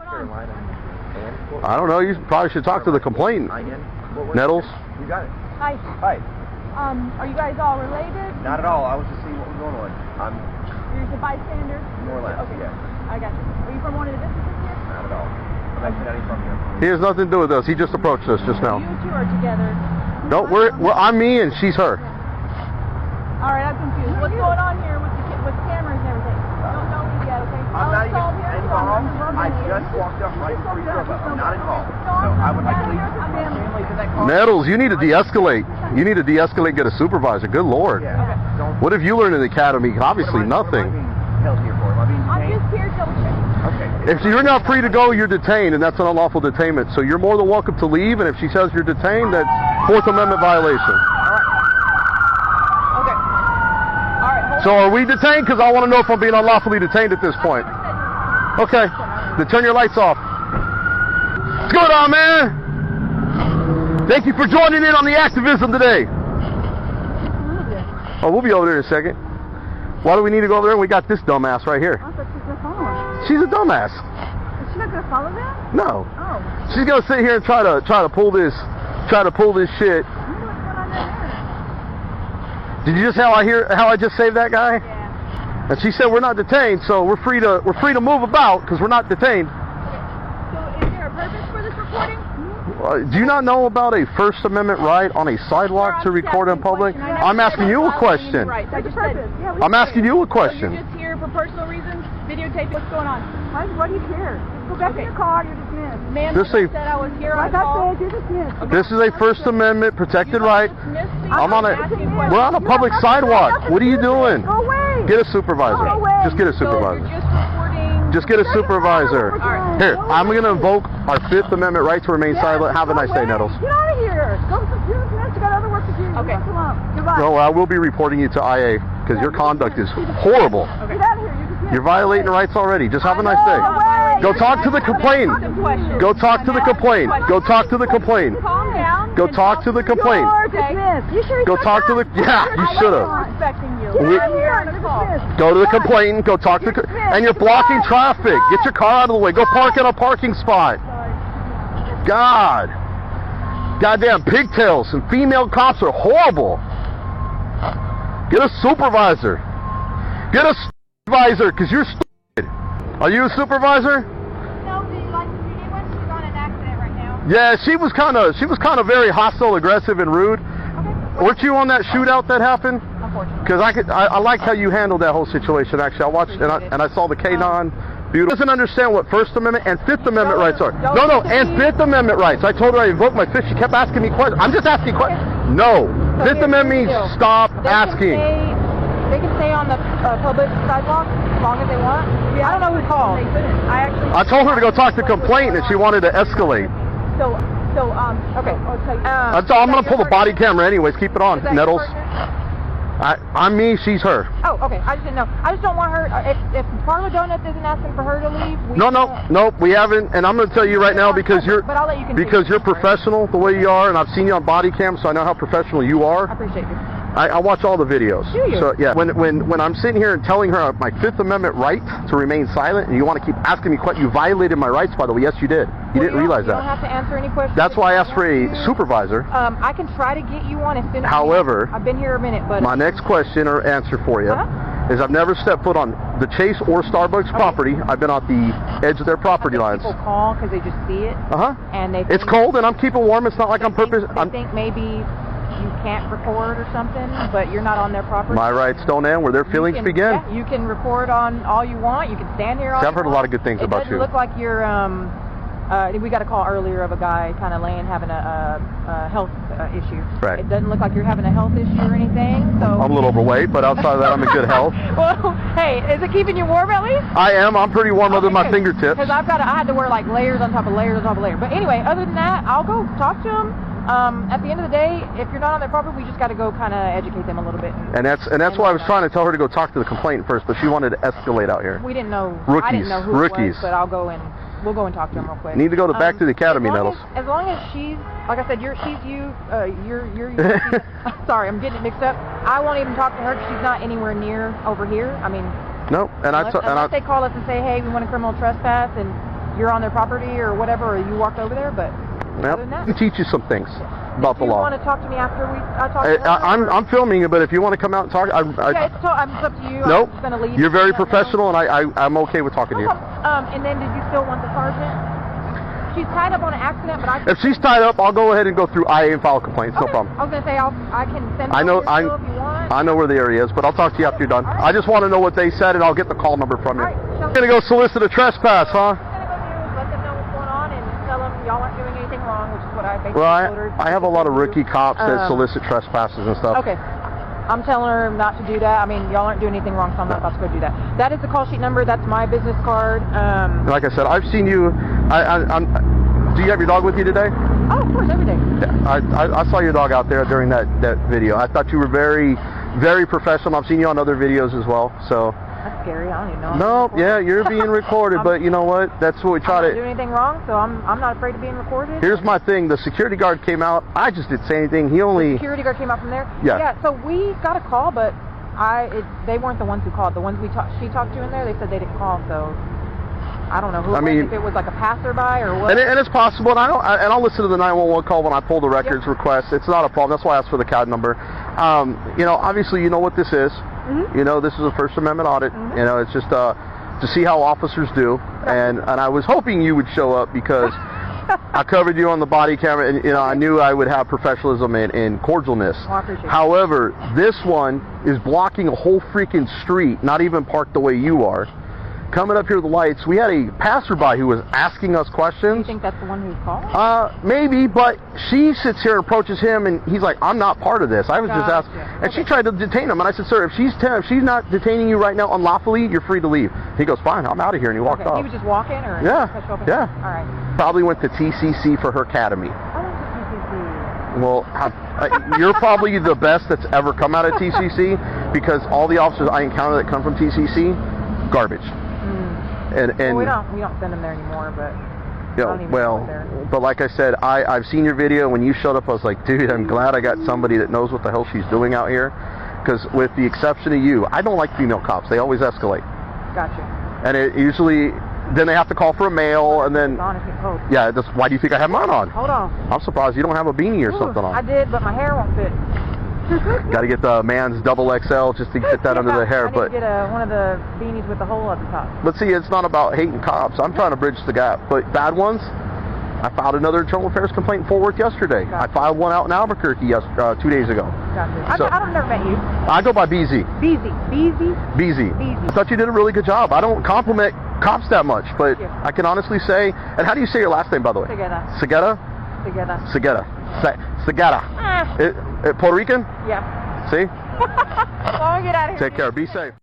I don't know. You probably should talk to the complainant. Nettles. You got it. Hi. Hi. Are you guys all related? Not at all. I was just seeing what was going on. You're just a bystander? More or less, Okay. yeah. I got you. Are you from one of the businesses here? Not at all. I'm actually not even from here. He has nothing to do with us. He just approached us just now. You two are together. No, I'm me and she's her. All right, I'm confused. What's going on here with the cameras and everything? Don't know me yet, okay? I'm not even involved. I just walked up right before you drove up. I'm not involved. So I would like to leave my families in that car. Nettles, you need to de-escalate. You need to de-escalate and get a supervisor. Good Lord. Yeah. Don't. What have you learned in the academy? Obviously nothing. What am I being held here for? Am I being I'm detained? just here to double check. Okay. If you're not free to go, you're detained, and that's an unlawful detainment. So you're more than welcome to leave, and if she says you're detained, that's Fourth Amendment violation. Okay. All right. So are we detained? Because I want to know if I'm being unlawfully detained at this point. Okay. Then turn your lights off. What's going on, man? Thank you for joining in on the activism today. Oh, we'll be over there in a second. Why do we need to go over there? We got this dumbass right here. I thought she was going to follow us. She's a dumbass. Is she not going to follow that? No. Oh. She's gonna sit here and try to pull this shit. I wonder what's going on there. Did you just how I just saved that guy? Yeah. And she said we're not detained, so we're free to move about because we're not detained. So is there a purpose for this recording? Do you not know about a First Amendment right on a sidewalk to record in public? I'm asking you a question. I just said, I'm asking you a so question. you're just here for personal reasons, videotape what's going on. Why do you care? Go back to your car, you're dismissed. Ma'am, This like is- I said, I was here on call. you're dismissed. This is a First Amendment protected right. I'm on a We're we're on a public sidewalk. What are you doing? Go away. Get a supervisor. Go away. Just get a So supervisor. you're just recording. Just get a supervisor. Alright. Here, I'm going to invoke our Fifth Amendment right to remain silent. Have a nice day, Nettles. Get out of here. Go to you're dismissed. You got other work to do. Okay. Goodbye. No, I will be reporting you to IA because your conduct is horrible. Get out of here. You're dismissed. You're violating rights already. Just have a nice day. Away. Go talk to the complainant. Go talk to the complainant. Go talk to the complainant. Calm down. Go talk to the complainant. You're dismissed. You sure Go talk to the... Yeah, you should have. I'm respecting you. We- I'm here on a call. Go to the complainant. Go talk to... And you're blocking traffic. Get your car out of the way. Go park in a parking spot. God. Goddamn pigtails and female cops are horrible. Get a supervisor. Get a supervisor because you're stupid. Are you a supervisor? No, do you like to see anyone? She's on an accident right now. Yeah, she was kind of very hostile, aggressive, and rude. Weren't you on that shootout that happened? Unfortunately. Because I liked how you handled that whole situation. Actually, I watched and I saw the K9. Beautiful. Doesn't understand what First Amendment and Fifth Amendment rights are. No, and Fifth Amendment rights. I told her I invoked my fifth. She kept asking me questions. I'm just asking questions. No, Fifth Amendment means stop asking. They can stay on the public sidewalk as long as they want. I don't know who called. I told her to go talk to the complainant, and she wanted to escalate. Okay. I'm gonna pull the body camera anyways. Keep it on, Nettles. I'm me. She's her. Oh, okay. I just didn't know. I just don't want her. If Parma Donuts isn't asking for her to leave, No, we haven't. And I'm going to tell you right now because you're But I'll let you continue. because you're professional the way you are, and I've seen you on body cam, so I know how professional you I are. appreciate you. I watch all the videos. Do you? So yeah, when I'm sitting here and telling her my Fifth Amendment right to remain silent, and you want to keep asking me questions, you violated my rights. By the way, yes, you did. You didn't realize You don't that. have to answer any questions. That's why I asked for a supervisor. I can try to get you one as soon as. However, I've been here a minute, but my next question or answer for you is I've never stepped foot on the Chase or Starbucks property. I've been on the edge of their property lines. People call because they just see it, and they. It's cold and I'm keeping warm. It's not like I'm purpose. They think maybe you can't record or something, but you're not on their property. My rights don't end where their feelings begin. Yeah, you can record on all you want. You can stand here all See, you I've heard a want. lot of good things about you. It doesn't look like you're. We got a call earlier of a guy kind of having a health issue. Right. It doesn't look like you're having a health issue or anything. So. I'm a little overweight, but outside of that, I'm in good health. Well, hey, is it keeping you warm at least? I am. I'm pretty warm under my fingertips. Because I had to wear like layers on top of layers on top of layers. But anyway, other than that, I'll go talk to him. At the end of the day, if you're not on their property, we just got to go kind of educate them a little bit. And that's why I was trying to tell her to go talk to the complainant first, but she wanted to escalate out here. We didn't know. Rookies. I didn't know who Rookies. it was, but we'll go and talk to him real quick. Need to go back to the academy, Nettles. As long as she's, like I said, she's you. You're. Sorry, I'm getting it mixed up. I won't even talk to her because she's not anywhere near over here. I mean. No, Unless they call us and say, hey, we want a criminal trespass, and you're on their property or whatever, or you walked over there. But other than I that, can teach you some things about if the you law. want to talk to me after I talk to them, I'm filming it, but if you want to come out and talk, yeah, it's up to you. nope. I'm just gonna leave. You're very Let me know. professional, and I'm okay with talking to you. And then did you still want the sergeant? She's tied up on an accident, but I. If she's tied up, I'll go ahead and go through IA and file complaints. No Okay. problem. I was gonna say I can send. I know If you want. I know where the area is, but I'll talk to you after you're done. I just want to know what they said, and I'll get the call number from you. All right, You're gonna go solicit a trespass, huh? I'm gonna go do let them know what's going on and tell them y'all aren't doing anything wrong, which is what I basically Well, told her. I have a lot of rookie cops that Um, solicit trespasses and stuff. Okay. I'm telling her not to do that. I mean, y'all aren't doing anything wrong, so I'm not about to go do that. That is the call sheet number. That's my business card. Like I said, I've seen you. Do you have your dog with you today? Oh, of course, every day. Yeah, I saw your dog out there during that video. I thought you were very, very professional. I've seen you on other videos as well. So. That's scary. I don't even know. No, yeah, you're being recorded, but you know what? That's what we try I'm not to. doing anything wrong, so I'm not afraid of being recorded. Here's my thing. The security guard came out. I just didn't say anything. He only. Security guard came out from there. Yeah. Yeah. So we got a call, but they weren't the ones who called. The ones she talked to in there, they said they didn't call. So I don't know who. I mean, if it was like a passerby or what. And it's possible, and I'll listen to the 911 call when I pull the records request. It's not a problem. That's why I asked for the CAD number. You know, obviously, you know what this is. Mm-hmm. You know, this is a First Amendment audit. Mm-hmm. You know, it's just to see how officers do, and I was hoping you would show up because I covered you on the body camera, and you know, I knew I would have professionalism and cordialness. Well, I appreciate it. However, this one is blocking a whole freaking street, not even parked the way you are. Coming up here to the lights, we had a passerby who was asking us Do you questions. think that's the one who's called? Maybe, but she sits here and approaches him, and he's like, "I'm not part of this. I was just Gotcha. asking." And she tried to detain him, and I said, "Sir, if she's not detaining you right now unlawfully, you're free to leave." He goes, "Fine, I'm out of here," and he walked Okay. off. He was just walking, or Yeah, pushed open? yeah. All right. Probably went to TCC for her academy. I went to TCC. Well, you're probably the best that's ever come out of TCC because all the officers I encounter that come from TCC, garbage. And Well, we don't send them there anymore, but you I know, don't even know well, what they're- but like I said, I've seen your video. When you showed up, I was like, dude, I'm glad I got somebody that knows what the hell she's doing out here. Because with the exception of you, I don't like female cops. They always escalate. Gotcha. And it usually, then they have to call for a male, and then, Honestly, hold. yeah, that's, why do you think I have mine on? Hold on. I'm surprised you don't have a beanie or Ooh, something on. I did, but my hair won't fit. Got to get the man's double XL just to fit that under the hair. I need But to get one of the beanies with the hole at the top. But see, it's not about hating cops. I'm trying to bridge the gap. But bad ones, I filed another internal affairs complaint in Fort Worth yesterday. Gotcha. I filed one out in Albuquerque 2 days ago. Gotcha. So- I've never met you. I go by BZ. Beezy. BZ. BZ. I thought you did a really good job. I don't compliment cops that much, but Thank you. I can honestly say, and how do you say your last name, by the way? Together. Segeta? Together. Segeta. Ah. Puerto Rican? Yeah. See? Well, get out of here. Take care. Be safe.